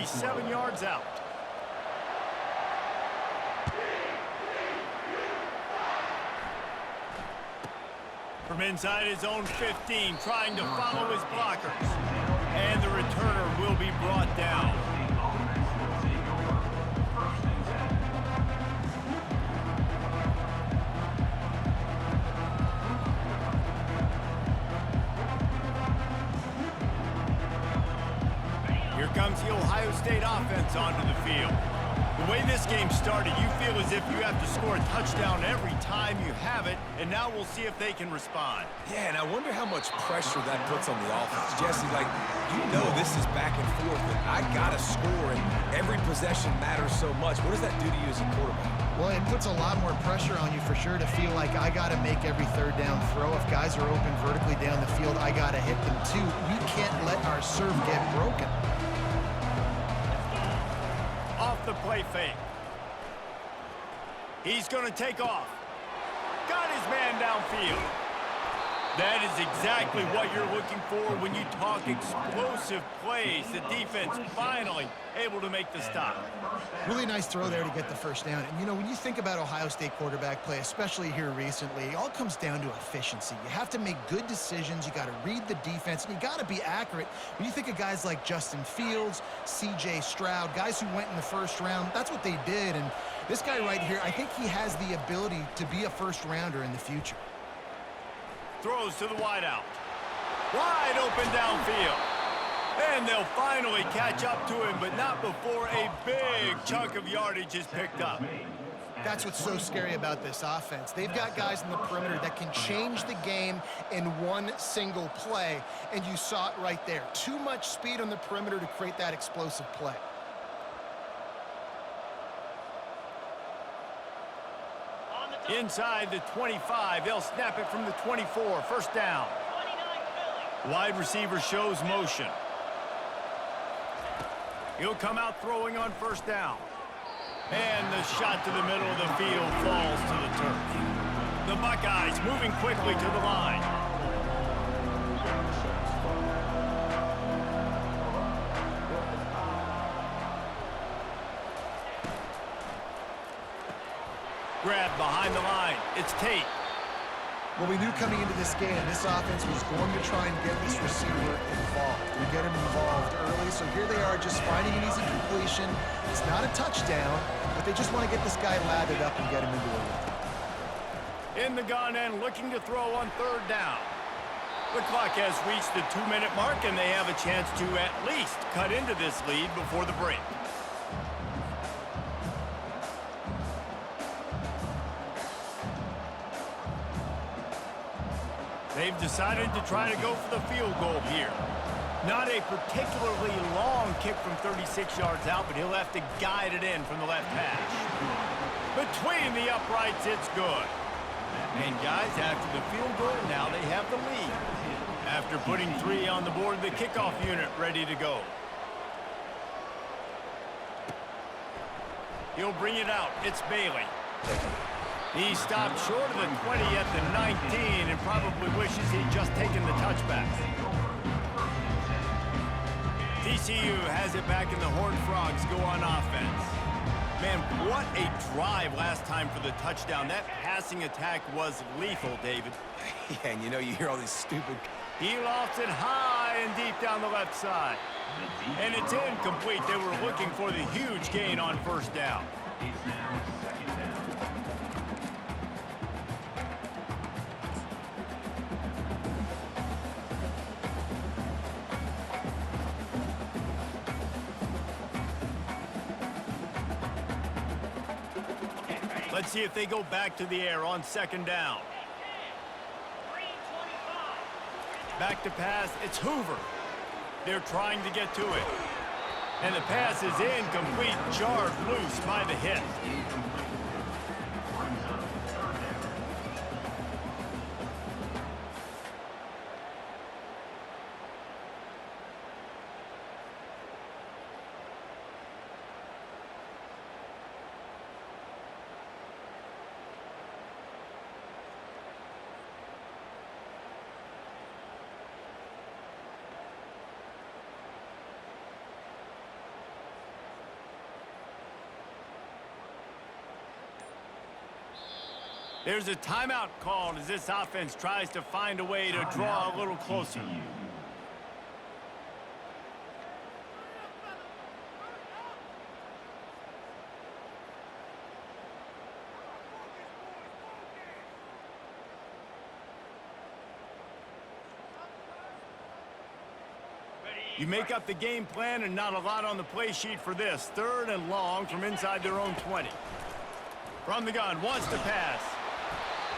He's 7 yards out. From inside his own 15, trying to follow his blockers. And the returner will be brought down. Here comes the Ohio State offense onto the field. The way this game started, you feel as if you have to score a touchdown every time you have it, and now we'll see if they can respond. Yeah, and I wonder how much pressure that puts on the offense. Jesse, like, you know this is back and forth, and I got to score, and every possession matters so much. What does that do to you as a quarterback? Well, it puts a lot more pressure on you for sure to feel like I got to make every third down throw. If guys are open vertically down the field, I got to hit them too. We can't let our serve get broken. Off the play fake. He's going to take off. Got his man downfield. That is exactly what you're looking for when you talk explosive plays. The defense finally able to make the stop. Really nice throw there to get the first down. And, you know, when you think about Ohio State quarterback play, especially here recently, it all comes down to efficiency. You have to make good decisions. You got to read the defense, and you got to be accurate. When you think of guys like Justin Fields, C.J. Stroud, guys who went in the first round, that's what they did. And this guy right here, I think he has the ability to be a first-rounder in the future. Throws to the wideout. Wide open downfield. And they'll finally catch up to him, but not before a big chunk of yardage is picked up. That's what's so scary about this offense. They've got guys in the perimeter that can change the game in one single play, and you saw it right there. Too much speed on the perimeter to create that explosive play. Inside the 25, they'll snap it from the 24, first down. Wide receiver shows motion. He'll come out throwing on first down. And the shot to the middle of the field falls to the turf. The Buckeyes moving quickly to the line. Grab behind the line. It's Tate. Well, we knew coming into this game, this offense was going to try and get this receiver involved. We get him involved early, so here they are just finding an easy completion. It's not a touchdown, but they just want to get this guy lathered up and get him into a rhythm. In the gun and looking to throw on third down. The clock has reached the 2-minute mark, and they have a chance to at least cut into this lead before the break. They've decided to try to go for the field goal here. Not a particularly long kick from 36 yards out, but he'll have to guide it in from the left hash. Between the uprights, it's good. And guys, after the field goal, now they have the lead. After putting 3 on the board, the kickoff unit ready to go. He'll bring it out. It's Bailey. He stopped short of the 20 at the 19 and probably wishes he'd just taken the touchback. TCU has it back and the Horned Frogs go on offense. Man, what a drive last time for the touchdown. That passing attack was lethal, David. Yeah, and you know, you hear all these stupid... He lofts it high and deep down the left side. And it's incomplete. They were looking for the huge gain on first down. Let's see if they go back to the air on second down. Back to pass, it's Hoover. They're trying to get to it. And the pass is incomplete, jarred loose by the hit. There's a timeout called as this offense tries to find a way to draw a little closer. You make up the game plan and not a lot on the play sheet for this. 3rd and long from inside their own 20. From the gun, wants to pass.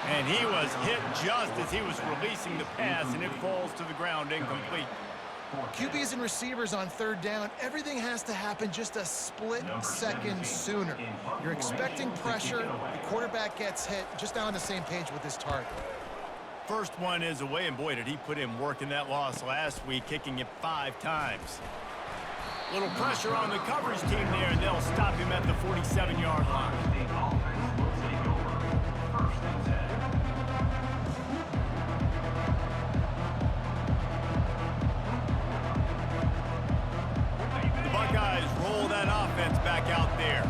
And he was hit just as he was releasing the pass, and it falls to the ground incomplete. QBs and receivers on 3rd down, everything has to happen just a split second sooner. You're expecting pressure, the quarterback gets hit, just not on the same page with his target. First one is away, and boy, did he put in work in that loss last week, kicking it 5 times. Little pressure on the coverage team there, and they'll stop him at the 47-yard line. The Buckeyes roll that offense back out there.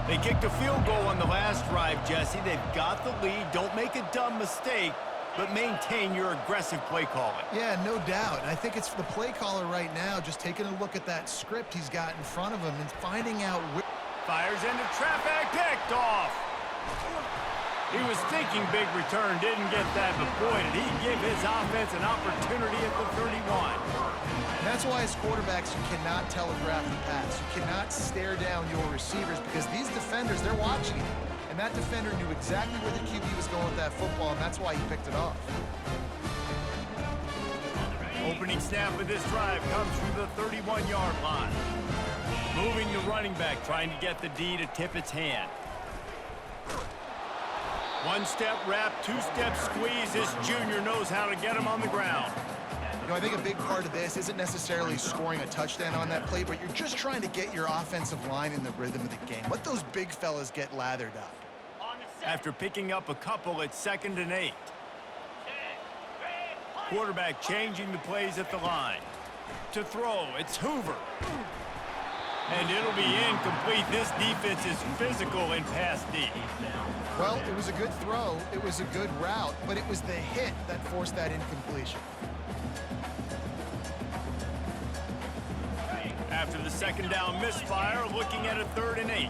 They kicked a field goal on the last drive, Jesse. They've got the lead. Don't make a dumb mistake, but maintain your aggressive play calling. Yeah, no doubt. I think it's the play caller right now just taking a look at that script he's got in front of him and finding out where... Fires into traffic, picked off. He was thinking big return, didn't get that, but boy, did he give his offense an opportunity at the 31. And that's why as quarterbacks, you cannot telegraph the pass. You cannot stare down your receivers because these defenders, they're watching you. And that defender knew exactly where the QB was going with that football, and that's why he picked it off. Opening snap of this drive comes from the 31-yard line. Moving the running back, trying to get the D to tip its hand. 1-step wrap, 2-step squeeze. This junior knows how to get him on the ground. You know, I think a big part of this isn't necessarily scoring a touchdown on that play, but you're just trying to get your offensive line in the rhythm of the game. Let those big fellas get lathered up. After picking up a couple at 2nd and 8. Quarterback changing the plays at the line. To throw, it's Hoover. And it'll be incomplete. This defense is physical in pass D. Well, it was a good throw, it was a good route, but it was the hit that forced that incompletion. After the 2nd down misfire, looking at a 3rd and 8. 42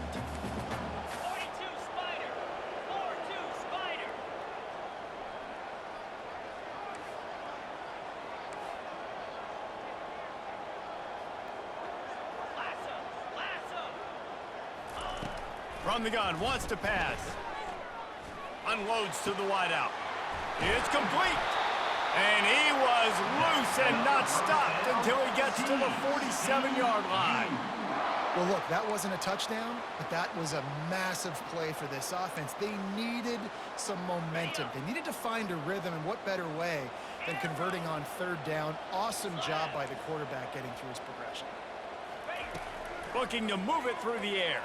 Spider. 4-2 Spider. Lasso. From the gun, wants to pass. Unloads to the wideout. It's complete. And he was loose and not stopped until he gets to the 47-yard line. Well, look, that wasn't a touchdown, but that was a massive play for this offense. They needed some momentum. They needed to find a rhythm, and what better way than converting on 3rd down. Awesome job by the quarterback getting through his progression. Looking to move it through the air.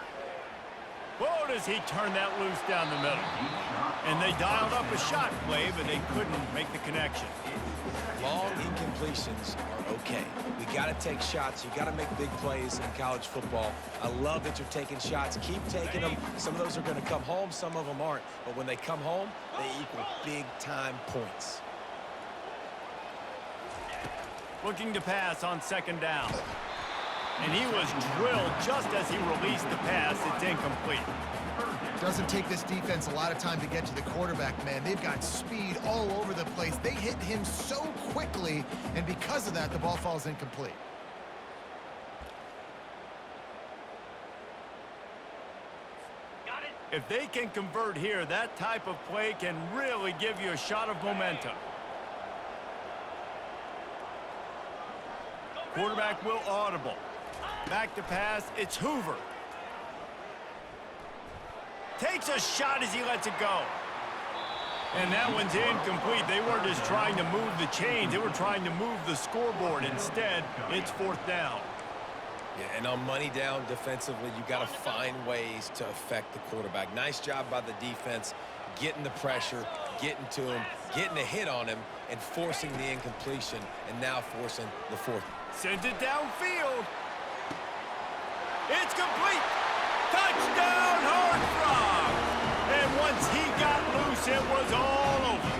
Whoa, does he turn that loose down the middle. And they dialed up a shot play, but they couldn't make the connection. Long incompletions are okay. We got to take shots. You got to make big plays in college football. I love that you're taking shots. Keep taking them. Some of those are going to come home. Some of them aren't. But when they come home, they equal big-time points. Looking to pass on 2nd down. And he was drilled just as he released the pass. It's incomplete. Doesn't take this defense a lot of time to get to the quarterback, man. They've got speed all over the place. They hit him so quickly, and because of that, the ball falls incomplete. Got it. If they can convert here, that type of play can really give you a shot of momentum. Quarterback will audible. Back to pass, it's Hoover. Takes a shot as he lets it go. And that one's incomplete. They weren't just trying to move the chains. They were trying to move the scoreboard. Instead, it's 4th down. Yeah, and on money down defensively, you got to find ways to affect the quarterback. Nice job by the defense, getting the pressure, getting to him, getting a hit on him, and forcing the incompletion, and now forcing the 4th. Sends it downfield. It's complete. Touchdown, Horned Frogs. And once he got loose, it was all over.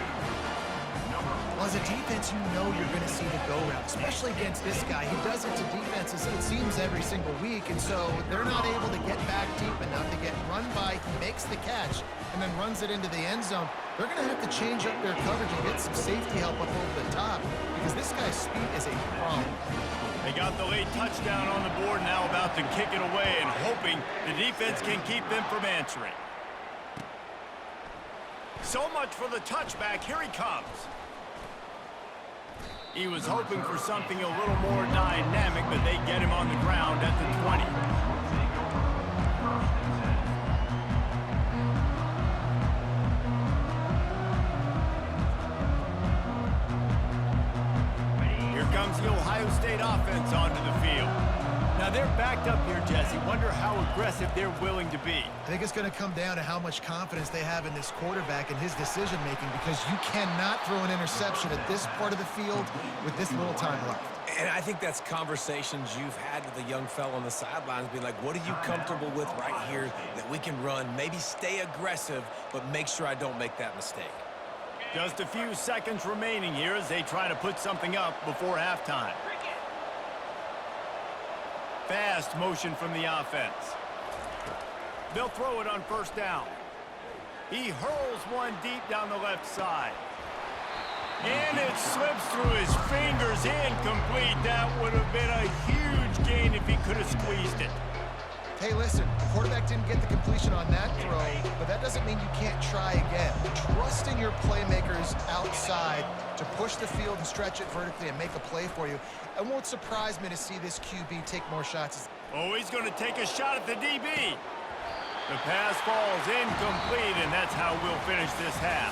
Well, as a defense, you know you're going to see the go-route, especially against this guy. He does it to defenses, it seems, every single week, and so they're not able to get back deep enough to get run by. He makes the catch and then runs it into the end zone. They're going to have to change up their coverage and get some safety help up over the top because this guy's speed is a problem. They got the late touchdown on the board, now about to kick it away and hoping the defense can keep them from answering. So much for the touchback. Here he comes. He was hoping for something a little more dynamic, but they get him on the ground at the 20. Here comes the Ohio State offense onto the field. Now they're backed up here, Jesse. Wonder how aggressive they're willing to be. I think it's going to come down to how much confidence they have in this quarterback and his decision-making because you cannot throw an interception at this part of the field with this little time left. And I think that's conversations you've had with a young fellow on the sidelines, being like, what are you comfortable with right here that we can run? Maybe stay aggressive, but make sure I don't make that mistake. Just a few seconds remaining here as they try to put something up before halftime. Fast motion from the offense. They'll throw it on first down. He hurls one deep down the left side. And it slips through his fingers, incomplete. That would have been a huge gain if he could have squeezed it. Hey, listen, the quarterback didn't get the completion on that throw, but that doesn't mean you can't try again. Trust in your playmakers outside to push the field and stretch it vertically and make a play for you. It won't surprise me to see this QB take more shots. Oh, he's going to take a shot at the DB. The pass falls incomplete, and that's how we'll finish this half.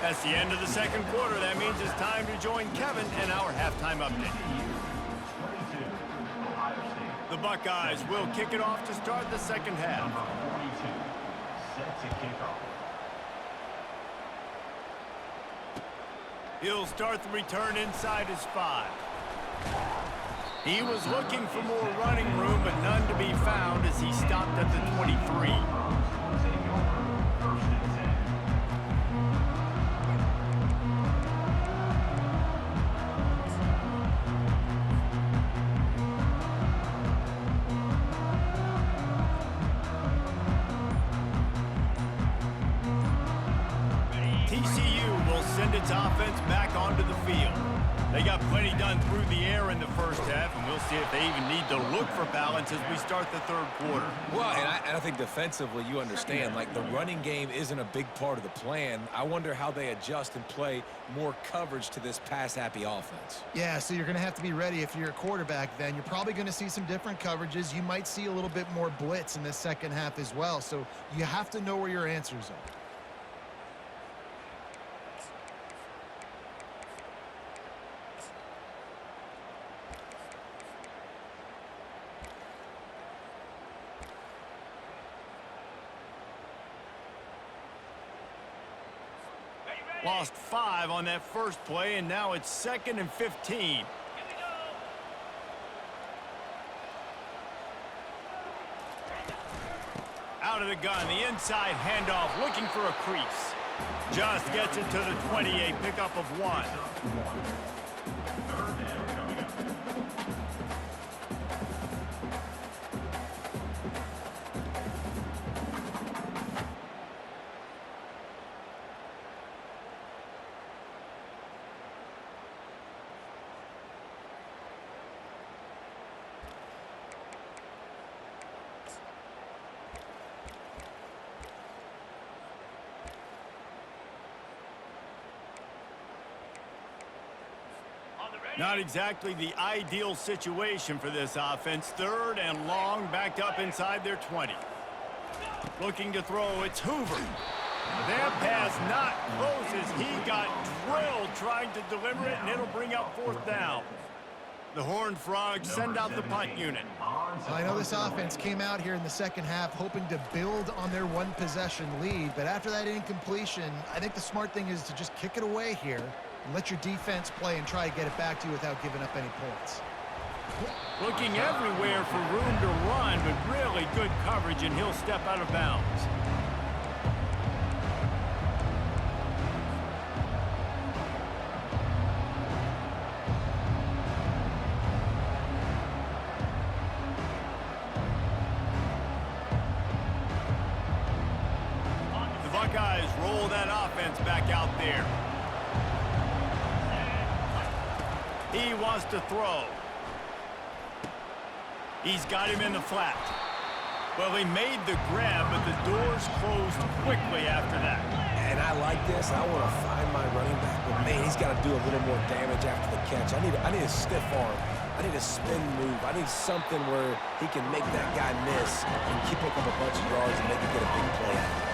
That's the end of the second quarter. That means it's time to join Kevin and our halftime update. The Buckeyes will kick it off to start the second half. He'll start the return inside his 5. He was looking for more running room, but none to be found as he stopped at the 23. Its offense back onto the field. They got plenty done through the air in the first half, and we'll see if they even need to look for balance as we start the third quarter. Well, and I think defensively, you understand, like the running game isn't a big part of the plan. I wonder how they adjust and play more coverage to this pass-happy offense. Yeah, so you're going to have to be ready if you're a quarterback then. You're probably going to see some different coverages. You might see a little bit more blitz in the second half as well, so you have to know where your answers are. Lost 5 on that first play, and now it's 2nd and 15. Out of the gun, the inside handoff, looking for a crease. Just gets it to the 28, pickup of 1. Not exactly the ideal situation for this offense. 3rd and long, backed up inside their 20. Looking to throw, it's Hoover. That pass not close as he got drilled trying to deliver it, and it'll bring up 4th down. The Horned Frogs send out the punt unit. I know this offense came out here in the second half hoping to build on their one-possession lead, but after that incompletion, I think the smart thing is to just kick it away here and let your defense play and try to get it back to you without giving up any points. Looking everywhere for room to run, but really good coverage, and he'll step out of bounds. Buckeyes roll that offense back out there. He wants to throw. He's got him in the flat. Well, he made the grab, but the doors closed quickly after that. And I like this. I want to find my running back, but man, he's got to do a little more damage after the catch. I need a stiff arm. I need a spin move. I need something where he can make that guy miss and keep up a bunch of yards and maybe get a big play out of it.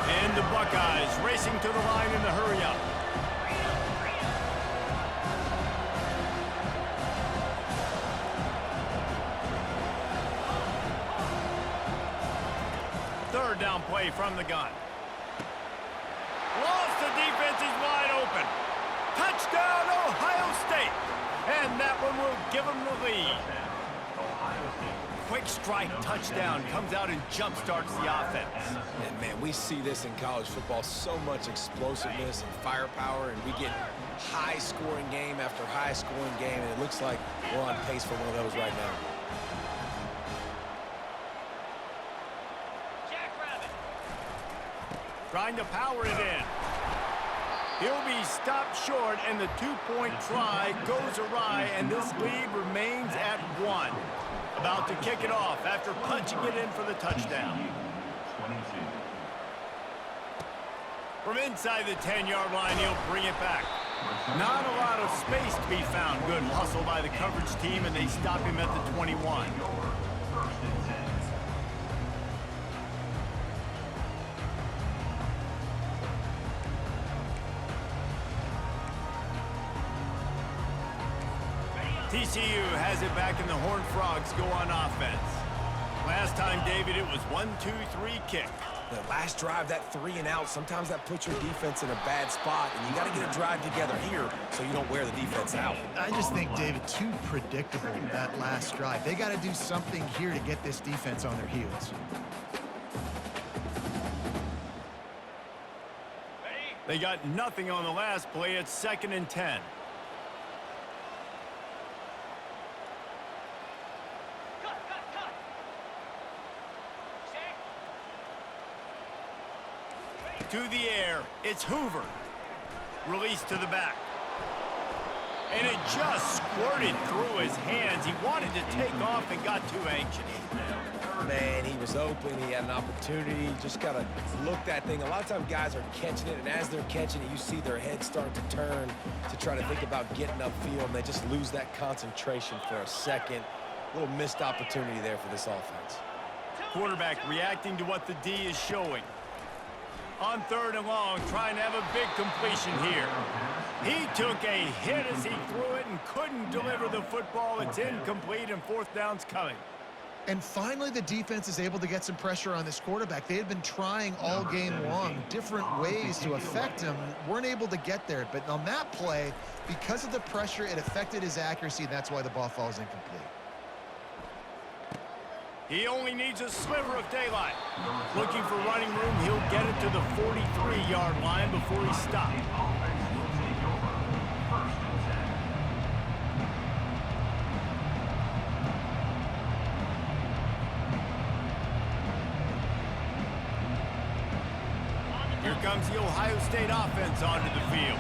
And the Buckeyes racing to the line in the hurry-up. Third down play from the gun. Lost, the defense is wide open. Touchdown, Ohio State. And that one will give them the lead. Quick strike touchdown comes out and jump-starts the offense. And man, we see this in college football, so much explosiveness and firepower, and we get high-scoring game after high-scoring game, and it looks like we're on pace for one of those right now. Trying to power it in. He'll be stopped short, and the two-point try goes awry, and this lead remains at 1. About to kick it off after punching it in for the touchdown. From inside the 10-yard line, he'll bring it back. Not a lot of space to be found. Good hustle by the coverage team, and they stop him at the 21. TCU has it back, and the Horned Frogs go on offense. Last time, David, it was 1-2-3 kick. The last drive, that 3-and-out, sometimes that puts your defense in a bad spot, and you got to get a drive together here so you don't wear the defense out. I just think, David, too predictable, that last drive. They got to do something here to get this defense on their heels. They got nothing on the last play. It's 2nd and 10. To the air, it's Hoover. Released to the back. And it just squirted through his hands. He wanted to take off and got too anxious. Man, he was open. He had an opportunity. Just got to look that thing. A lot of times guys are catching it, and as they're catching it, you see their heads start to turn to try to think about getting upfield, and they just lose that concentration for a second. A little missed opportunity there for this offense. Quarterback reacting to what the D is showing. On 3rd and long, trying to have a big completion here. He took a hit as he threw it and couldn't deliver the football. It's incomplete, and 4th down's coming. And finally, the defense is able to get some pressure on this quarterback. They had been trying all game long, different ways to affect him, weren't able to get there. But on that play, because of the pressure, it affected his accuracy, and that's why the ball falls incomplete. He only needs a sliver of daylight. Looking for running room, he'll get it to the 43-yard line before he stops. Here comes the Ohio State offense onto the field.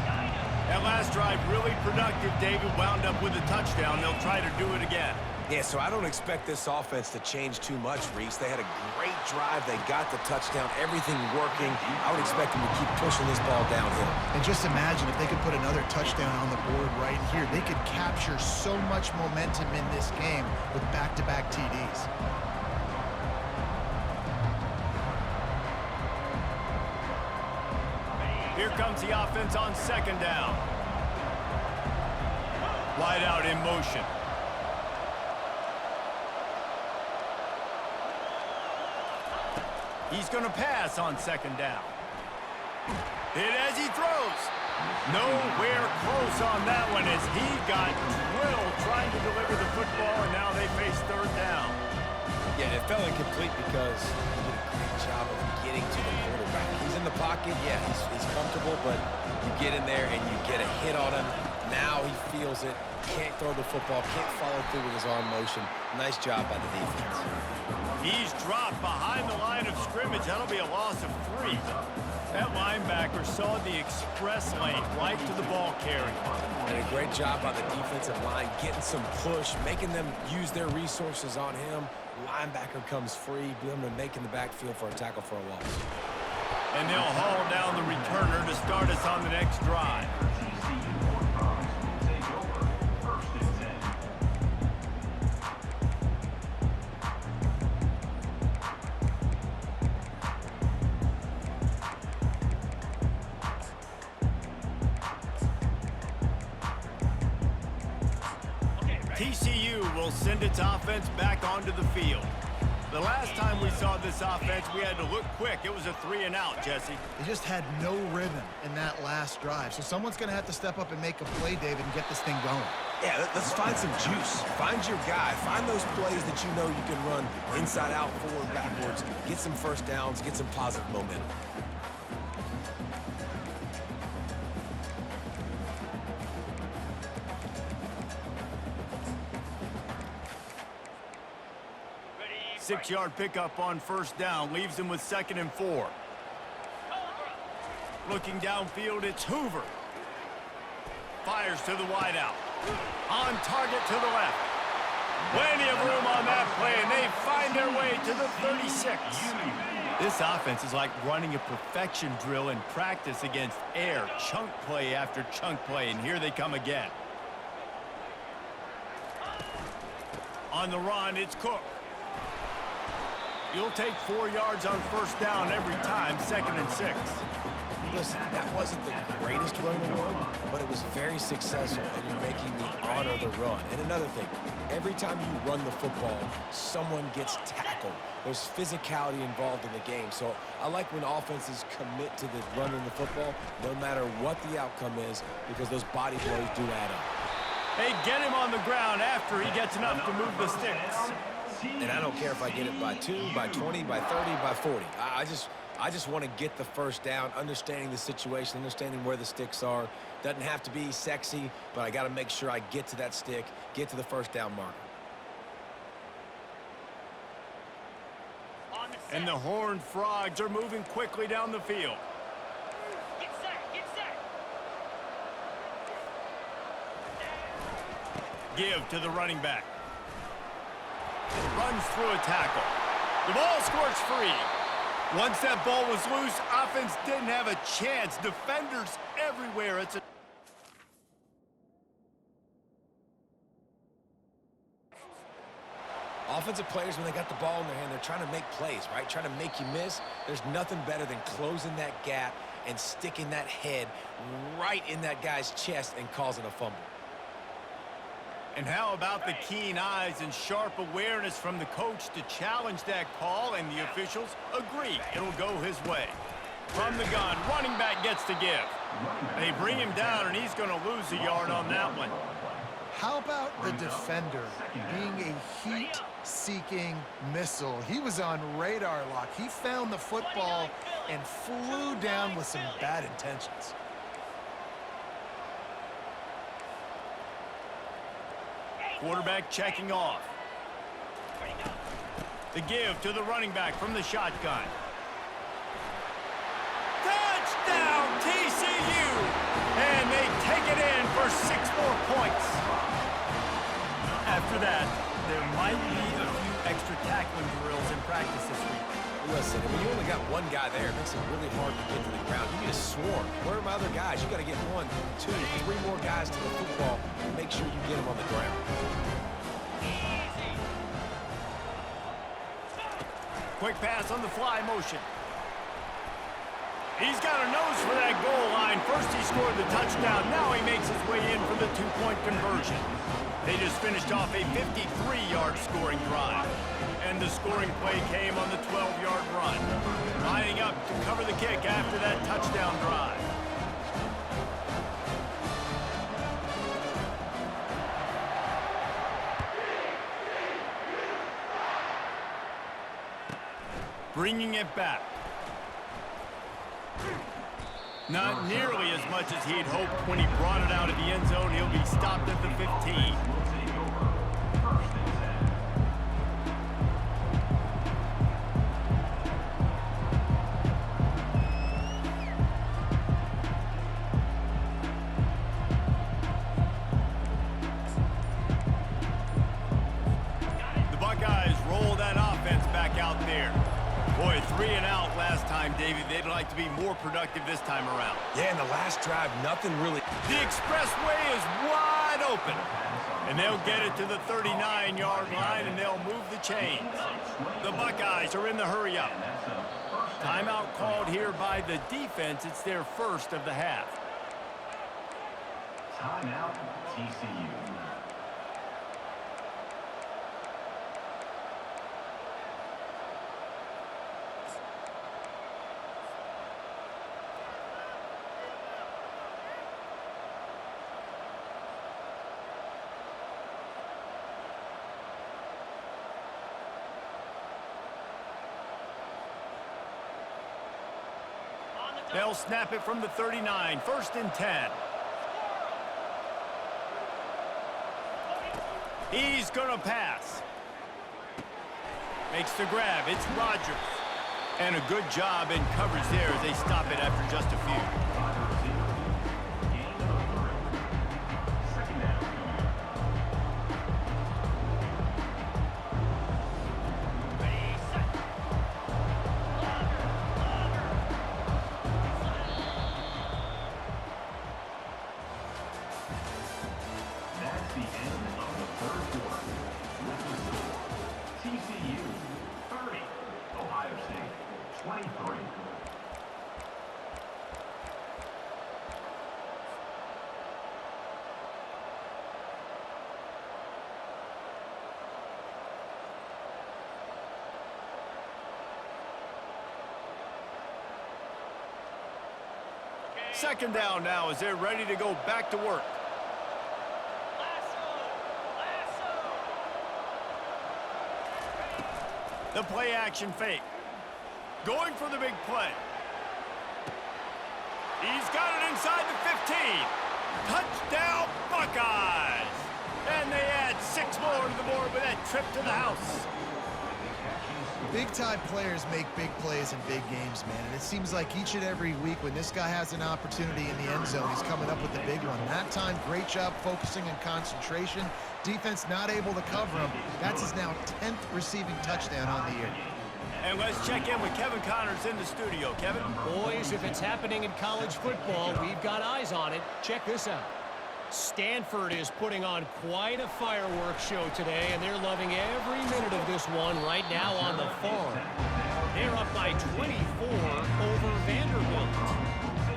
That last drive really productive. David wound up with a touchdown. They'll try to do it again. Yeah, so I don't expect this offense to change too much, Reese. They had a great drive. They got the touchdown, everything working. I would expect them to keep pushing this ball downhill. And just imagine if they could put another touchdown on the board right here. They could capture so much momentum in this game with back-to-back TDs. Here comes the offense on 2nd down. Wide out in motion. He's going to pass on 2nd down. Hit as he throws. Nowhere close on that one as he got drilled trying to deliver the football, and now they face 3rd down. Yeah, it fell incomplete because he did a great job of getting to the quarterback. He's in the pocket, yeah, he's comfortable, but you get in there and you get a hit on him. Now he feels it, can't throw the football, can't follow through with his arm motion. Nice job by the defense. He's dropped behind the line of scrimmage. That'll be a loss of 3. That linebacker saw the express lane right to the ball carrier. And a great job by the defensive line, getting some push, making them use their resources on him. Linebacker comes free, being able to make in the backfield for a tackle for a loss. And they'll haul down the returner to start us on the next drive. TCU will send its offense back onto the field. The last time we saw this offense, we had to look quick. It was a 3-and-out, Jesse. They just had no rhythm in that last drive. So someone's going to have to step up and make a play, David, and get this thing going. Yeah, let's find some juice. Find your guy. Find those plays that you know you can run inside out, forward, backwards. Get some first downs. Get some positive momentum. Ready, 6-yard pickup on first down leaves him with 2nd and 4. Looking downfield, it's Hoover. Fires to the wideout. On target to the left. Plenty of room on that play, and they find their way to the 36. This offense is like running a perfection drill in practice against air. Chunk play after chunk play, and here they come again. On the run, it's Cook. You'll take 4 yards on first down every time, 2nd and 6. Listen, that wasn't the greatest run in the world, but it was very successful, and you're making me honor the run. And another thing, every time you run the football, someone gets tackled. There's physicality involved in the game. So I like when offenses commit to the running the football, no matter what the outcome is, because those body blows do add up. They get him on the ground after he gets enough to move the sticks. And I don't care if I get it by 2, by 20, by 30, by 40. I just want to get the first down, understanding the situation, understanding where the sticks are. Doesn't have to be sexy, but I got to make sure I get to that stick, get to the first down marker. on the set. And the Horned Frogs are moving quickly down the field. Get set, get set. Give to the running back. Runs through a tackle. The ball squirts free. Once that ball was loose, offense didn't have a chance. Defenders everywhere. It's a Offensive players, when they got the ball in their hand, they're trying to make plays, right? Trying to make you miss. There's nothing better than closing that gap and sticking that head right in that guy's chest and causing a fumble. And how about the keen eyes and sharp awareness from the coach to challenge that call, and the officials agree it'll go his way. From the gun, running back gets to give. They bring him down, and he's going to lose a yard on that one. How about the defender being a heat-seeking missile? He was on radar lock. He found the football and flew down with some bad intentions. Quarterback checking off. The give to the running back from the shotgun. Touchdown, TCU! And they take it in for 6 more points. After that, there might be a few extra tackling drills in practice this week. Listen, when you only got one guy there, it makes it really hard to get to the ground. You need a swarm. Where are my other guys? You got to get 1, 2, 3 more guys to the football and make sure you get them on the ground. Quick pass on the fly motion. He's got a nose for that goal line. First he scored the touchdown. Now he makes his way in for the 2-point conversion. They just finished off a 53-yard scoring drive. And the scoring play came on the 12-yard run. Lining up to cover the kick after that touchdown drive. Bringing it back. Not nearly as much as he'd hoped when he brought it out of the end zone. He'll be stopped at the 15. 3 and out last time, Davey. They'd like to be more productive this time around. Yeah, in the last drive, nothing really. The expressway is wide open. And they'll get it to the 39-yard line, and they'll move the chains. The Buckeyes are in the hurry-up. Timeout called here by the defense. It's their first of the half. Timeout, TCU. They'll snap it from the 39, 1st and 10. He's going to pass. Makes the grab. It's Rodgers. And a good job in coverage there as they stop it after just a few. Second down now as they're ready to go back to work. The play action fake. Going for the big play. He's got it inside the 15. Touchdown Buckeyes. And they add 6 more to the board with that trip to the house. Big-time players make big plays in big games, man. And it seems like each and every week when this guy has an opportunity in the end zone, he's coming up with the big one. That time, great job focusing and concentration. Defense not able to cover him. That's his now 10th receiving touchdown on the year. And let's check in with Kevin Connors in the studio. Kevin? Boys, if it's happening in college football, we've got eyes on it. Check this out. Stanford is putting on quite a fireworks show today, and they're loving every minute of this one right now on the farm. They're up by 24 over Vanderbilt.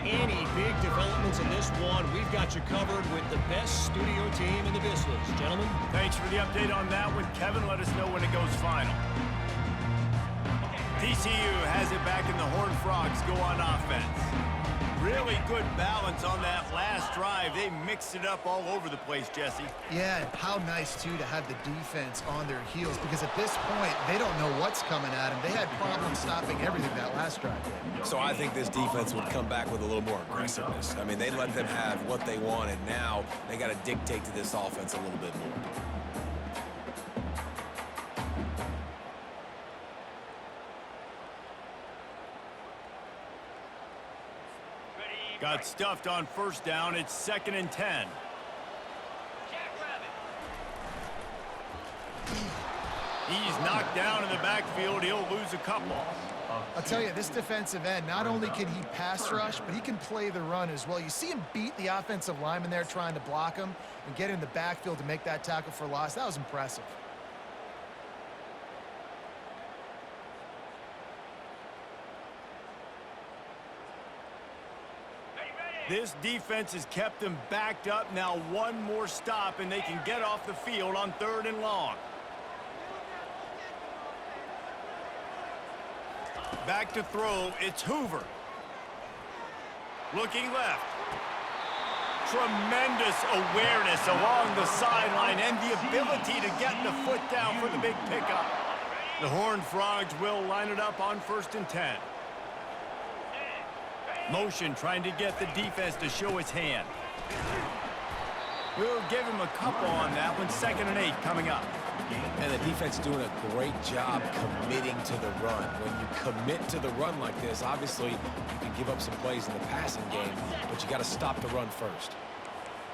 Any big developments in this one, we've got you covered with the best studio team in the business. Gentlemen? Thanks for the update on that one, Kevin. Let us know when it goes final. TCU has it back, and the Horned Frogs go on offense. Really good balance on that last drive. They mixed it up all over the place, Jesse. Yeah, how nice, too, to have the defense on their heels, because at this point, they don't know what's coming at them. They had problems stopping everything that last drive did. So I think this defense would come back with a little more aggressiveness. I mean, they let them have what they wanted. Now they got to dictate to this offense a little bit more. Got stuffed on first down. It's 2nd and 10. He's knocked down in the backfield. He'll lose a couple. I'll tell you, this defensive end, not only can he pass rush, but he can play the run as well. You see him beat the offensive lineman there trying to block him and get in the backfield to make that tackle for loss. That was impressive. This defense has kept them backed up. Now one more stop, and they can get off the field on 3rd and long. Back to throw. It's Hoover. Looking left. Tremendous awareness along the sideline and the ability to get the foot down for the big pickup. The Horned Frogs will line it up on 1st and 10. Motion trying to get the defense to show its hand. We'll give him a couple on that one. 2nd and 8 coming up. And the defense doing a great job committing to the run. When you commit to the run like this, obviously you can give up some plays in the passing game, but you got to stop the run first.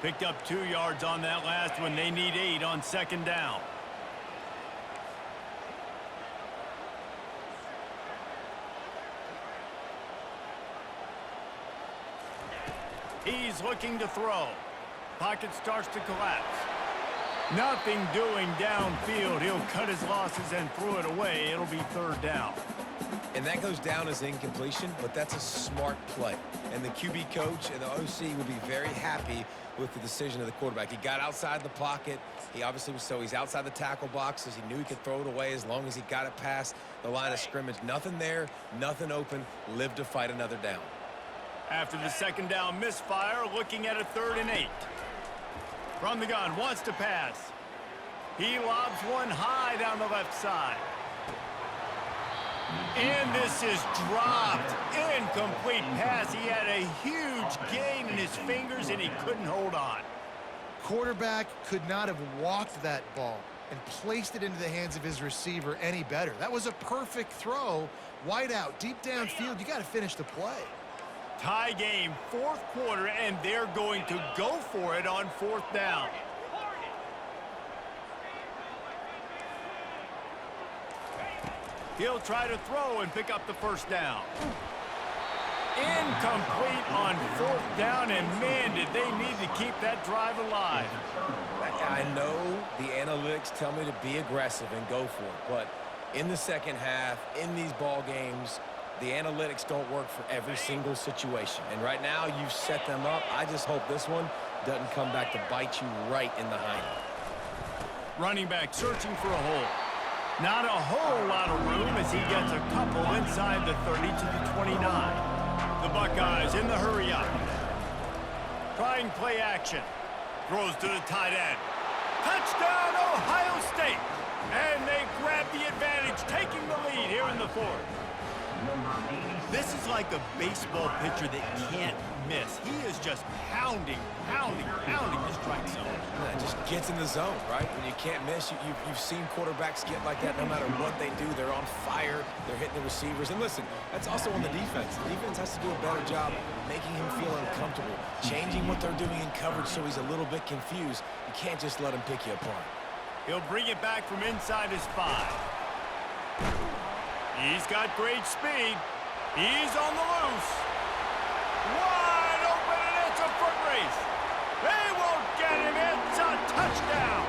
Picked up 2 yards on that last one. They need 8 on 2nd down. He's looking to throw. Pocket starts to collapse. Nothing doing downfield. He'll cut his losses and throw it away. It'll be third down. And that goes down as incompletion, but that's a smart play. And the QB coach and the OC will be very happy with the decision of the quarterback. He got outside the pocket. He obviously was he's outside the tackle boxes. He knew he could throw it away as long as he got it past the line of scrimmage. Nothing there, nothing open. Live to fight another down. After the second down misfire, looking at a 3rd and 8. From the gun, wants to pass. He lobs one high down the left side. And this is dropped. Incomplete pass. He had a huge gain in his fingers, and he couldn't hold on. Quarterback could not have walked that ball and placed it into the hands of his receiver any better. That was a perfect throw. Wide out, deep downfield. You got to finish the play. Tie game, 4th quarter, and they're going to go for it on 4th down. He'll try to throw and pick up the 1st down. Incomplete on 4th down, and man, did they need to keep that drive alive. I know the analytics tell me to be aggressive and go for it, but in the second half, in these ball games, the analytics don't work for every single situation. And right now, you've set them up. I just hope this one doesn't come back to bite you right in the hind. Running back searching for a hole. Not a whole lot of room as he gets a couple inside the 30 to the 29. The Buckeyes in the hurry up. Trying play action. Throws to the tight end. Touchdown, Ohio State! And they grab the advantage, taking the lead here in the 4th. This is like a baseball pitcher that can't miss. He is just pounding the strike zone. Yeah, it just gets in the zone, right? When you can't miss, you've seen quarterbacks get like that no matter what they do. They're on fire. They're hitting the receivers. And listen, that's also on the defense. The defense has to do a better job making him feel uncomfortable, changing what they're doing in coverage so he's a little bit confused. You can't just let him pick you apart. He'll bring it back from inside his 5. He's got great speed. He's on the loose. Wide open, and it's a foot race. They won't get him. It's a touchdown.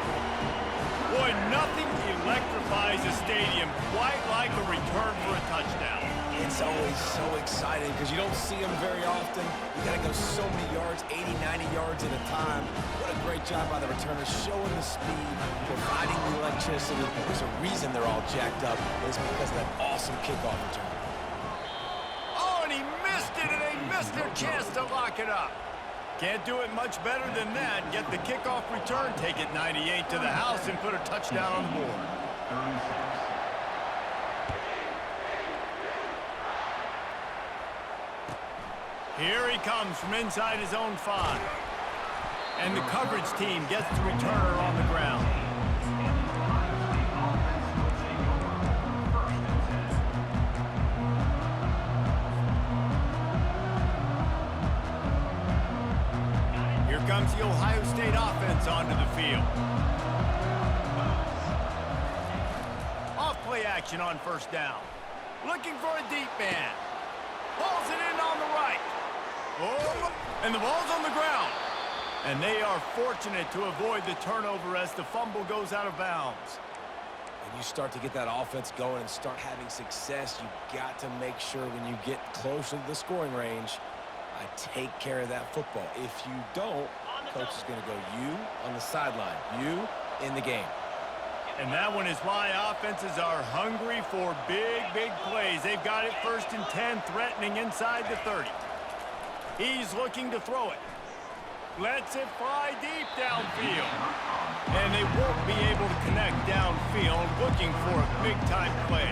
Boy, nothing electrifies a stadium quite like a return for a touchdown. It's always so exciting because you don't see them very often. You got to go so many yards, 80, 90 yards at a time. What a great job by the returners, showing the speed, providing the electricity. There's a reason they're all jacked up. It's because of that awesome kickoff return. Oh, and he missed it, and they missed their chance to lock it up. Can't do it much better than that. Get the kickoff return, take it 98 to the house, and put a touchdown on the board. 36. Here he comes from inside his own 5. And the coverage team gets the returner on the ground. Here comes the Ohio State offense onto the field. Off play action on 1st down. Looking for a deep man. Pulls it in on the right. Oh, and the ball's on the ground. And they are fortunate to avoid the turnover as the fumble goes out of bounds. When you start to get that offense going and start having success, you got to make sure when you get closer to the scoring range, I take care of that football. If you don't, coach is going to go you on the sideline, you in the game. And that one is why offenses are hungry for big plays. They've got it 1st and 10, threatening inside the 30. He's looking to throw it. Lets it fly deep downfield. And they won't be able to connect downfield, looking for a big-time play.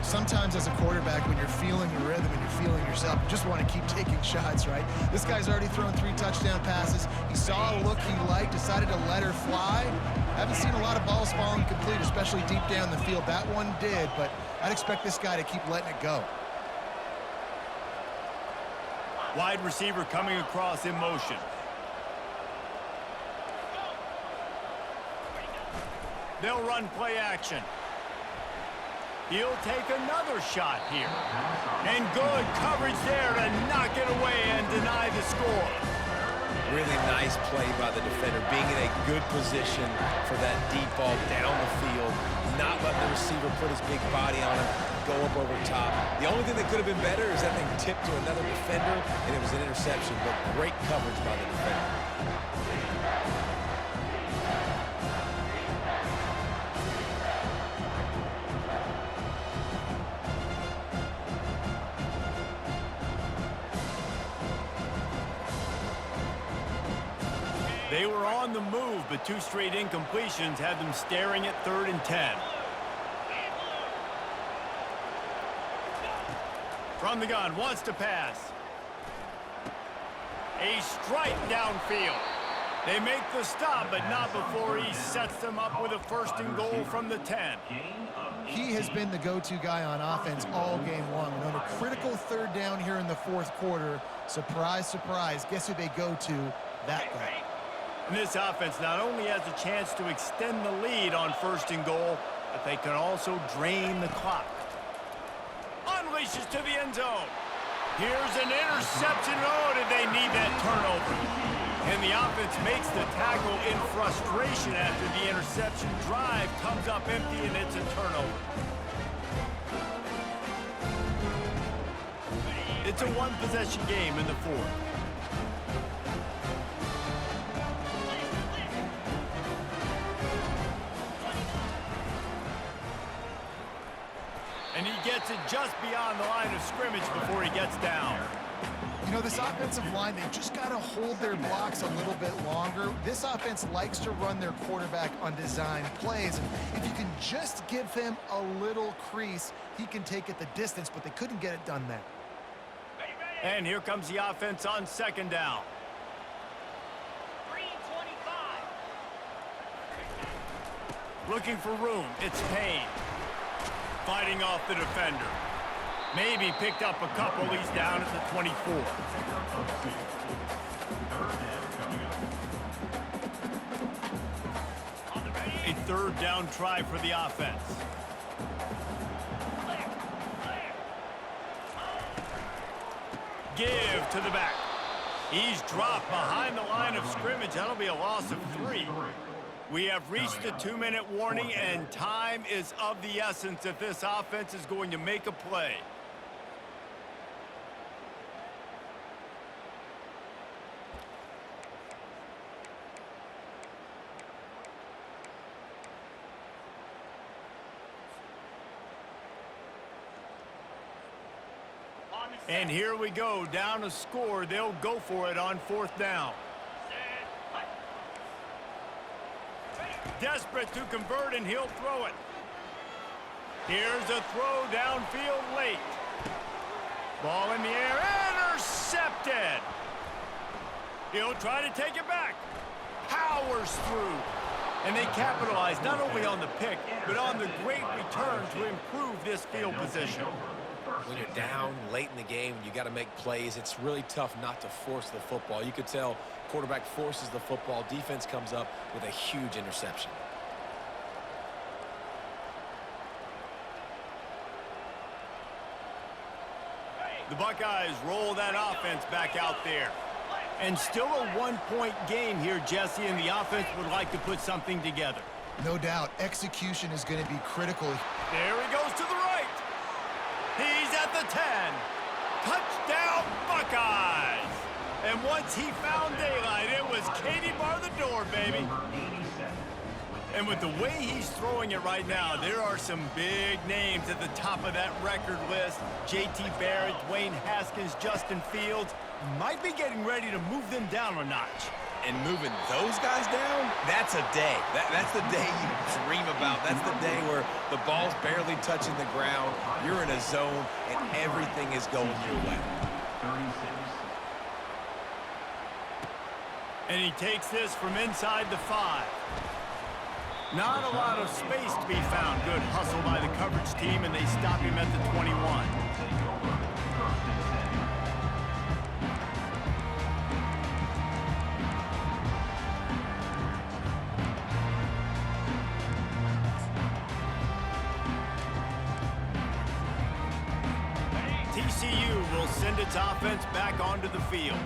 Sometimes as a quarterback, when you're feeling the rhythm and you're feeling yourself, you just want to keep taking shots, right? This guy's already thrown 3 touchdown passes. He saw a look he liked, decided to let her fly. Haven't seen a lot of balls falling complete, especially deep down the field. That one did, but I'd expect this guy to keep letting it go. Wide receiver coming across in motion. They'll run play action. He'll take another shot here. And good coverage there to knock it away and deny the score. Really nice play by the defender, being in a good position for that deep ball down the field, not letting the receiver put his big body on him, go up over top. The only thing that could have been better is that thing tipped to another defender, and it was an interception, but great coverage by the defender. They were on the move, but two straight incompletions had them staring at 3rd and 10. From the gun, wants to pass. A strike downfield. They make the stop, but not before he sets them up with a 1st and goal from the 10. He has been the go-to guy on offense all game long. And on a critical 3rd down here in the 4th quarter, surprise, surprise, guess who they go to? That guy. And this offense not only has a chance to extend the lead on 1st and goal, but they can also drain the clock. Unleashes to the end zone. Here's an interception. Oh, did they need that turnover? And the offense makes the tackle in frustration after the interception. Drive comes up empty, and it's a turnover. It's a one-possession game in the 4th. And he gets it just beyond the line of scrimmage before he gets down. You know, this offensive line, they just got to hold their blocks a little bit longer. This offense likes to run their quarterback on design plays. And if you can just give him a little crease, he can take it the distance, but they couldn't get it done there. And here comes the offense on 2nd down. 3-25. Looking for room. It's Payne. Fighting off the defender. Maybe picked up a couple. He's down at the 24. A 3rd down try for the offense. Give to the back. He's dropped behind the line of scrimmage. That'll be a loss of 3. We have reached the 2-minute warning, and time is of the essence if this offense is going to make a play. And here we go, down a score. They'll go for it on 4th down. Desperate to convert, and he'll throw it. Here's a throw downfield late. Ball in the air, intercepted. He'll try to take it back. Powers through. And they capitalize not only on the pick, but on the great return to improve this field position. When you're down late in the game, you got to make plays. It's really tough not to force the football. You could tell quarterback forces the football. Defense comes up with a huge interception. The Buckeyes roll that offense back out there. And still a 1-point game here, Jesse, and the offense would like to put something together. No doubt, execution is going to be critical. There he goes to the right. He's at the 10. Touchdown, Buckeyes. And once he found daylight, it was Katie bar the door, baby. And with the way he's throwing it right now, there are some big names at the top of that record list. J.T. Barrett, Dwayne Haskins, Justin Fields might be getting ready to move them down a notch. And moving those guys down, that's a day. That's the day you dream about. That's the day where the ball's barely touching the ground. You're in a zone, and everything is going your way. 36. And he takes this from inside the 5. Not a lot of space to be found. Good hustle by the coverage team, and they stop him at the 21. TCU will send its offense back onto the field.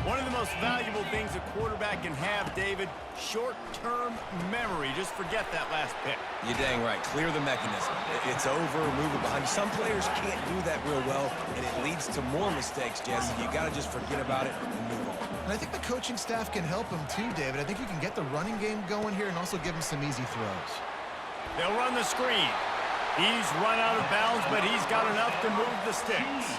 One of the most valuable things a quarterback can have, David, short-term memory. Just forget that last pick. You're dang right. Clear the mechanism. It's over, move it behind. Some players can't do that real well, and it leads to more mistakes, Jesse. You got to just forget about it and move on. And I think the coaching staff can help him too, David. I think you can get the running game going here and also give him some easy throws. They'll run the screen. He's run out of bounds, but he's got enough to move the sticks.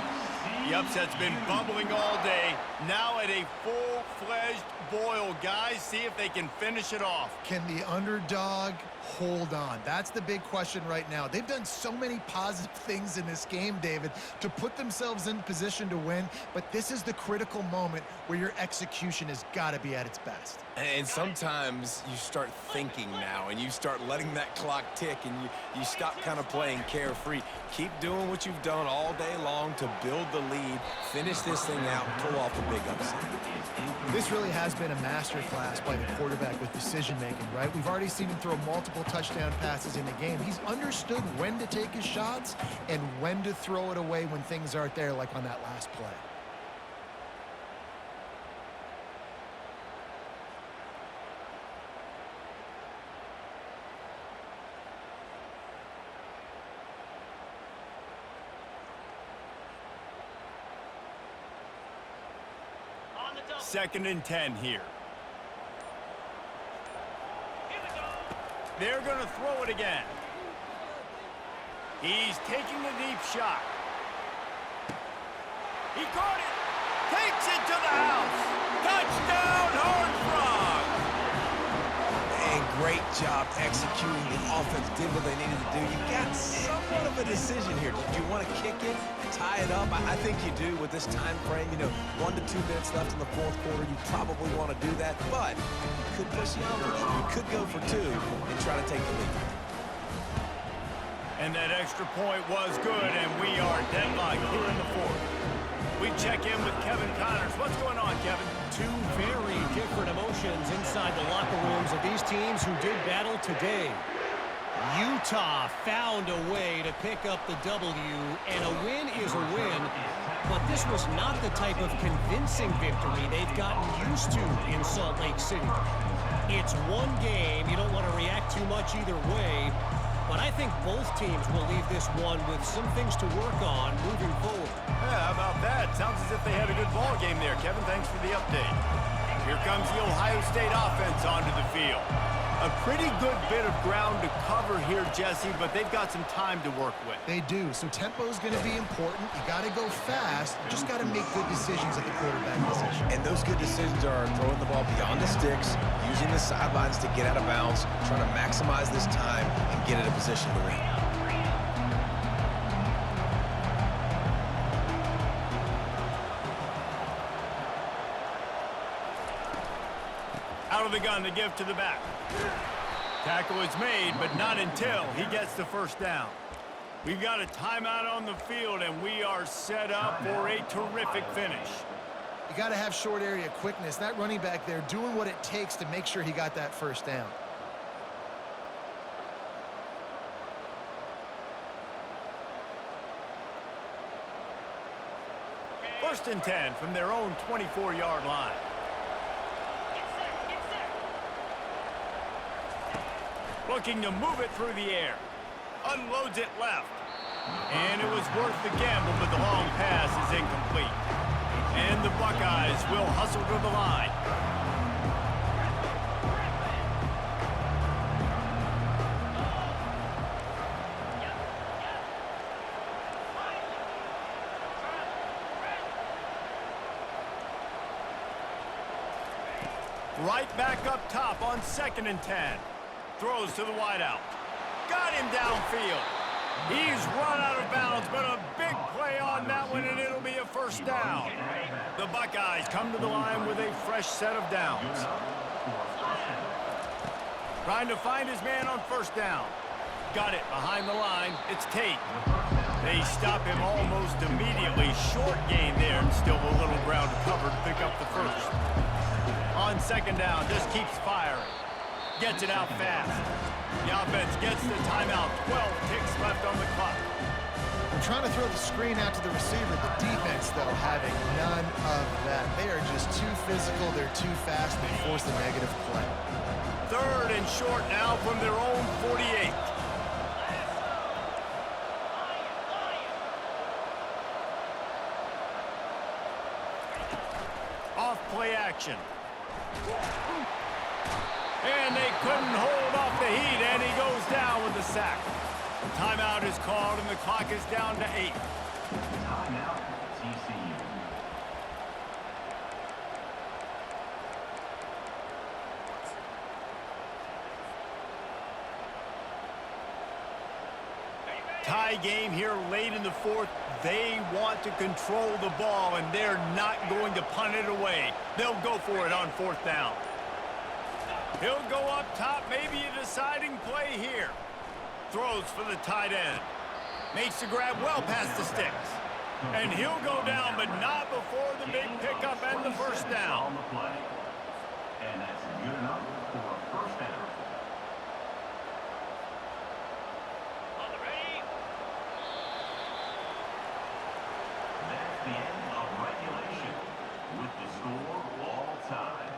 The upset's been bubbling all day. Now at a full-fledged boil. Guys, see if they can finish it off. Can the underdog hold on? That's the big question right now. They've done so many positive things in this game, David, to put themselves in position to win, but this is the critical moment where your execution has got to be at its best. And sometimes you start thinking now, and you start letting that clock tick, and you stop kind of playing carefree. Keep doing what you've done all day long to build the lead, finish this thing out, and pull off the big upset. This really has been a masterclass by the quarterback with decision-making, right? We've already seen him throw multiple touchdown passes in the game. He's understood when to take his shots and when to throw it away when things aren't there, like on that last play. Second and 10 here. They're going to throw it again. He's taking a deep shot. He caught it. Takes it to the house. Touchdown, Horned Frogs. And great job executing. The offense did what they needed to do. You got somewhat of a decision here. Do you want to kick it, tie it up? I think you do with this time frame. 1 to 2 minutes left in the fourth quarter. You probably want to do that, but you could push the envelope. You could go for 2 and try to take the lead. And that extra point was good, and we are deadlocked here in the fourth. We check in with Kevin Connors. What's going on, Kevin? Two very different emotions inside the locker rooms of these teams who did battle today. Utah found a way to pick up the W, and a win is a win, but this was not the type of convincing victory they've gotten used to in Salt Lake City. It's one game. You don't want to react too much either way, but I think both teams will leave this one with some things to work on moving forward. Yeah, how about that? Sounds as if they had a good ball game there, Kevin. Thanks for the update. Here comes the Ohio State offense onto the field. A pretty good bit of ground to cover here, Jesse, but they've got some time to work with. They do, so tempo is going to be important. You got to go fast. You just got to make good decisions at the quarterback position. And those good decisions are throwing the ball beyond the sticks, using the sidelines to get out of bounds, trying to maximize this time and get in a position to win. Out of the gun to give to the back. Tackle is made, but not until he gets the first down. We've got a timeout on the field, and we are set up for a terrific finish. You got to have short area quickness. That running back there doing what it takes to make sure he got that first down. First and 10 from their own 24-yard line. Looking to move it through the air. Unloads it left. And it was worth the gamble, but the long pass is incomplete. And the Buckeyes will hustle to the line. Right back up top on 2nd and 10. Throws to the wideout. Got him downfield. He's run out of bounds, but a big play on that one, and it'll be a first down. The Buckeyes come to the line with a fresh set of downs. Trying to find his man on first down. Got it behind the line. It's Tate. They stop him almost immediately. Short gain there, and still a little ground to cover to pick up the first. On 2nd down, just keeps firing. Gets it out fast. The offense gets the timeout. 12 ticks left on the clock. trying to throw the screen out to the receiver. The defense, though, having none of that. They are just too physical. They're too fast. They force the negative play. 3rd and short now from their own 48. Off play action. And they couldn't hold off the heat, and he goes down with the sack. Timeout is called, and the clock is down to 8. Timeout, TCU. Tie game here late in the 4th. They want to control the ball, and they're not going to punt it away. They'll go for it on 4th down. He'll go up top, maybe a deciding play here. Throws for the tight end. Makes the grab well past the sticks. And he'll go down, but not before the big pickup and the first down. On the play. And that's good enough for a first down. That's the end of regulation with the score all time.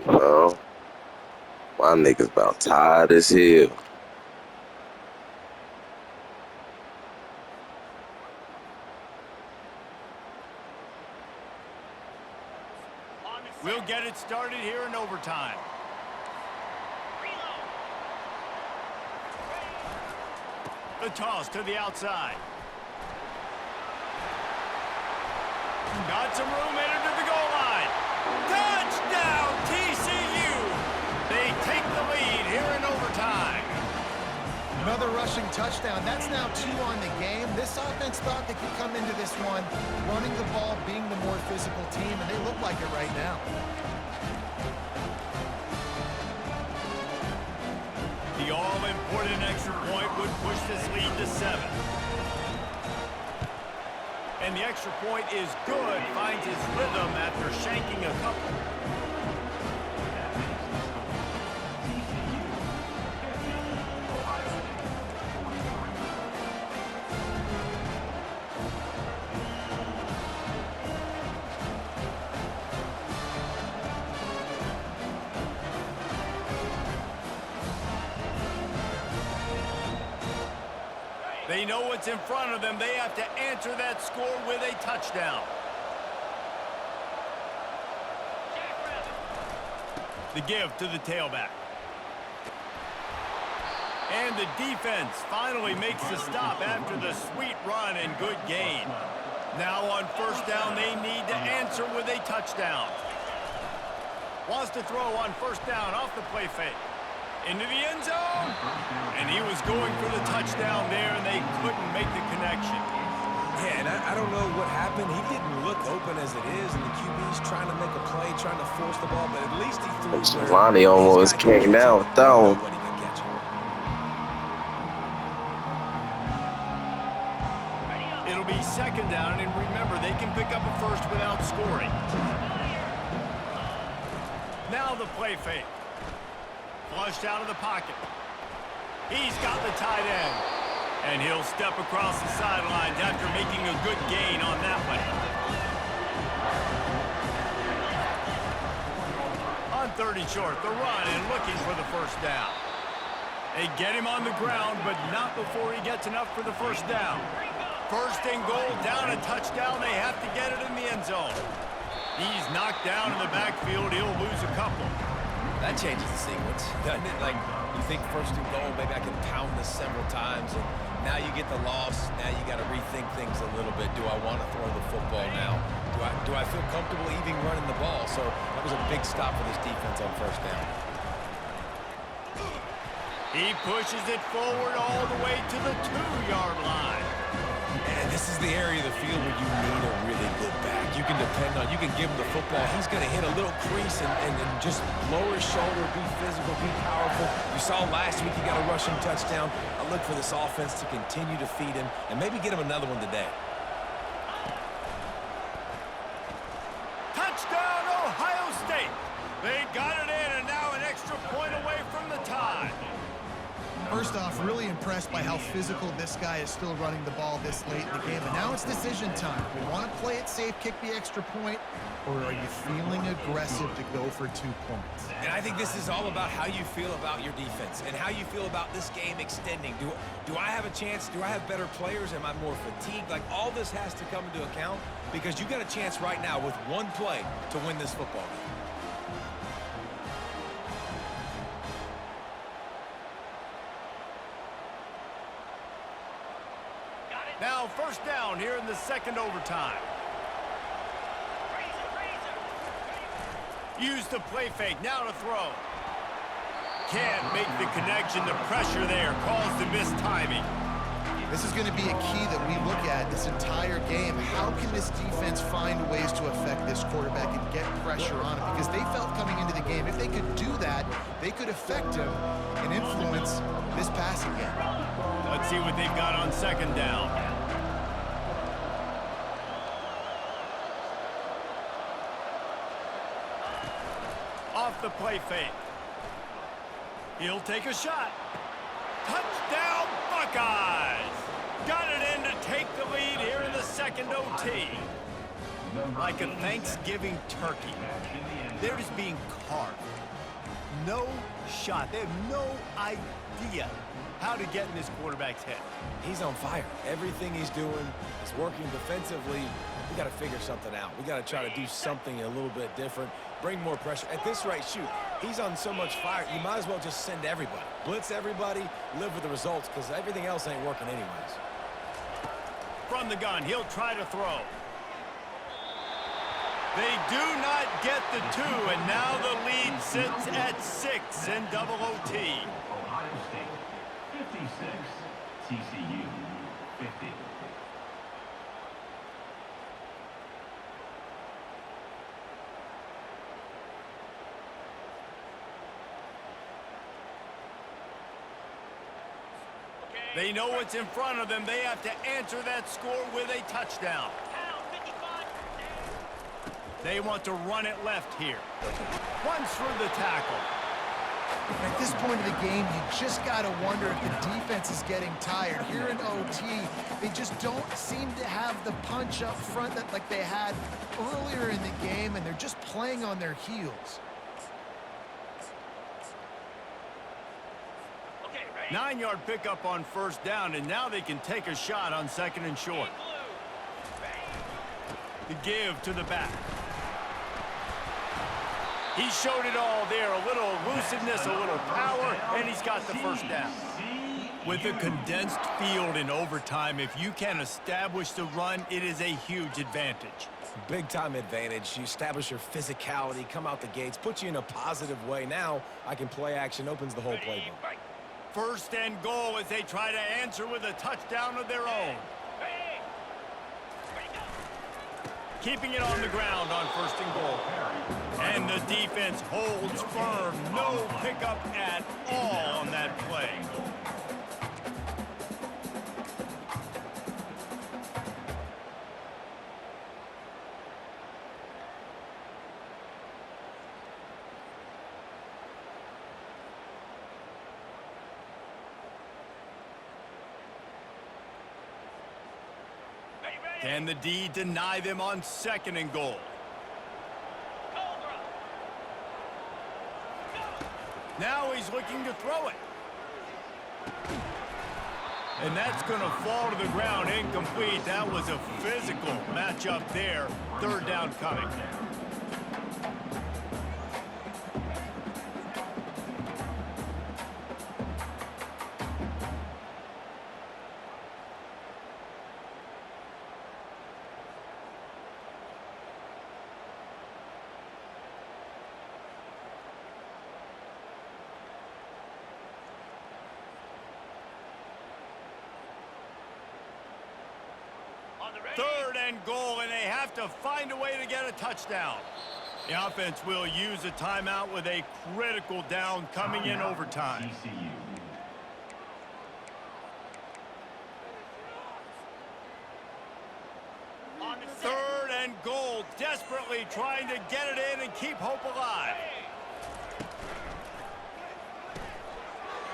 Well, my niggas about tired as hell. We'll get it started here in overtime. The toss to the outside. Got some room headed to the goal line. Touchdown, TCU! They take the lead here in overtime. Another rushing touchdown. That's now 2 on the game. This offense thought they could come into this one running the ball, being the more physical team, and they look like it right now. The all-important extra point would push this lead to 7. And the extra point is good. Finds his rhythm after shanking a couple. They know what's in front of them. They have to answer that score with a touchdown. The give to the tailback. And the defense finally makes the stop after the sweet run and good gain. Now on first down, they need to answer with a touchdown. Wants to throw on first down off the play fake. Into the end zone. And he was going for the touchdown there, and they couldn't make the connection. Yeah, and I don't know what happened. He didn't look open as it is, and the QB's trying to make a play, trying to force the ball, but at least he threw it. Lonnie almost came down down. It'll be second down, and remember, they can pick up a first without scoring. Now the play fake. Flushed out of the pocket. He's got the tight end. And he'll step across the sidelines after making a good gain on that one. On 30 short, the run and looking for the first down. They get him on the ground, but not before he gets enough for the first down. First and goal, down a touchdown. They have to get it in the end zone. He's knocked down in the backfield. He'll lose a couple. That changes the sequence, doesn't it? Like, you think first and goal, maybe I can pound this several times, and now you get the loss. Now you got to rethink things a little bit. Do I want to throw the football now? Do I feel comfortable even running the ball? So that was a big stop for this defense on first down. He pushes it forward all the way to the 2-yard line. And this is the area of the field where you need a really good back. You can depend on, you can give him the football. He's going to hit a little crease and just lower his shoulder, be physical, be powerful. You saw last week he got a rushing touchdown. I look for this offense to continue to feed him and maybe get him another one today. First off, really impressed by how physical this guy is still running the ball this late in the game. And now it's decision time. We want to play it safe, kick the extra point, or are you feeling aggressive to go for 2 points? And I think this is all about how you feel about your defense and how you feel about this game extending. Do I have a chance? Do I have better players? Am I more fatigued? Like, all this has to come into account because you got a chance right now with one play to win this football game. Now first down here in the second overtime. Use the play fake, now to throw. Can't make the connection, the pressure there caused the missed timing. This is going to be a key that we look at this entire game. How can this defense find ways to affect this quarterback and get pressure on him? Because they felt coming into the game, if they could do that, they could affect him and influence this passing game. Let's see what they've got on second down. Off the play fake. He'll take a shot. Touchdown, Buckeyes! Got it in to take the lead here in the second OT. Like a Thanksgiving turkey. They're just being carved. No shot. They have no idea how to get in this quarterback's head. He's on fire. Everything he's doing is working defensively. We got to figure something out. We got to try to do something a little bit different. Bring more pressure. At this rate, shoot, he's on so much fire, you might as well just send everybody. Blitz everybody, live with the results, because everything else ain't working anyways. From the gun, he'll try to throw. They do not get the 2, and now the lead sits at 6 in double OT. Ohio State 56, TCU 50. They know what's in front of them. They have to answer that score with a touchdown. They want to run it left here. Runs through the tackle. At this point of the game, you just got to wonder if the defense is getting tired. Here in OT, they just don't seem to have the punch up front that like they had earlier in the game, and they're just playing on their heels. 9-yard pickup on first down, and now they can take a shot on second and short. The give to the back. He showed it all there, a little elusiveness, a little power, and he's got the first down. With a condensed field in overtime, if you can establish the run, it is a huge advantage. Big-time advantage. You establish your physicality, come out the gates, put you in a positive way. Now I can play action, opens the whole playbook. First and goal as they try to answer with a touchdown of their own. Keeping it on the ground on first and goal. And the defense holds firm. No pickup at all on that play. Can the D deny them on second and goal? Now he's looking to throw it. And that's going to fall to the ground incomplete. That was a physical matchup there. Third down coming. Third and goal, and they have to find a way to get a touchdown. The offense will use a timeout with a critical down coming in overtime. Third and goal, desperately trying to get it in and keep hope alive.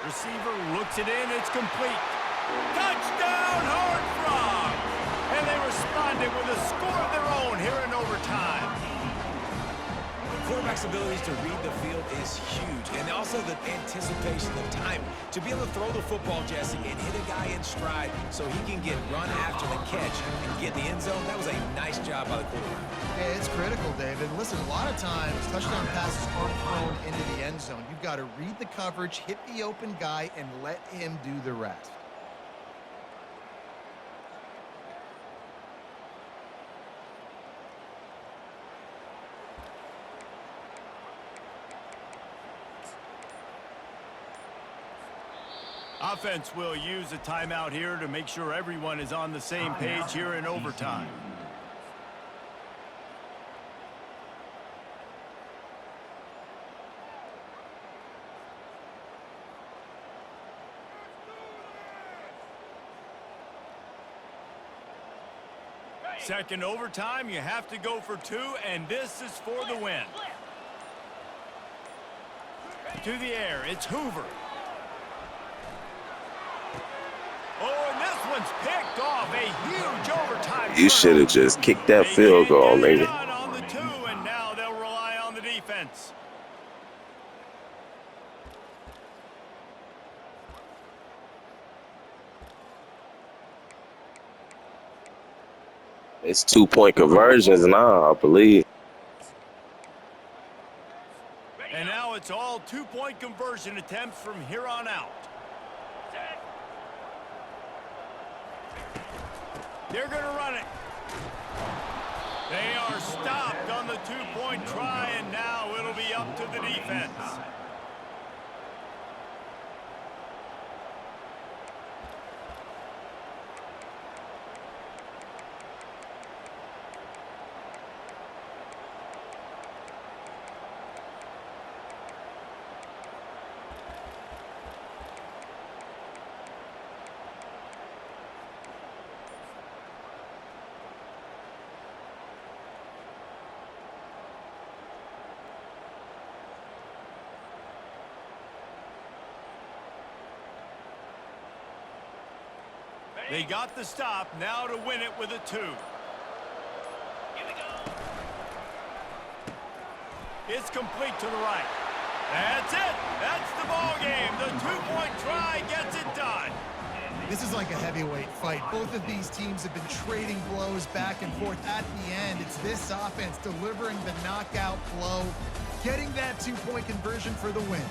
Receiver looks it in. It's complete. Touchdown, Horned Frogs! And they responded with a score of their own here in overtime. Quarterback's abilities to read the field is huge, and also the anticipation, the time to be able to throw the football, Jesse, and hit a guy in stride so he can get run after the catch and get in the end zone. That was a nice job by the quarterback. Hey, it's critical, David. Listen, a lot of times touchdown passes aren't thrown into the end zone. You've got to read the coverage, hit the open guy, and let him do the rest. Offense will use a timeout here to make sure everyone is on the same page here in overtime. Second overtime, you have to go for two, and this is for the win. To the air, it's Hoover. Oh, and this one's picked off. A huge overtime. You should have just kicked that field goal, nigga. On the two, and now they'll rely on the defense. It's 2-point conversions now, I believe. And now it's all 2-point conversion attempts from here on out. They're going to run it. They are stopped on the 2-point try, and now it'll be up to the defense. They got the stop, now to win it with a 2. It's complete to the right. That's it. That's the ball game. The 2-point try gets it done. This is like a heavyweight fight. Both of these teams have been trading blows back and forth. At the end, it's this offense delivering the knockout blow, getting that 2-point conversion for the win.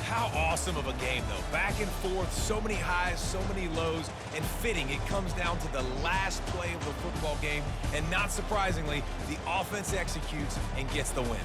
How awesome of a game, though. Back and forth, so many highs, so many lows, and fitting. It comes down to the last play of the football game, and not surprisingly, the offense executes and gets the win.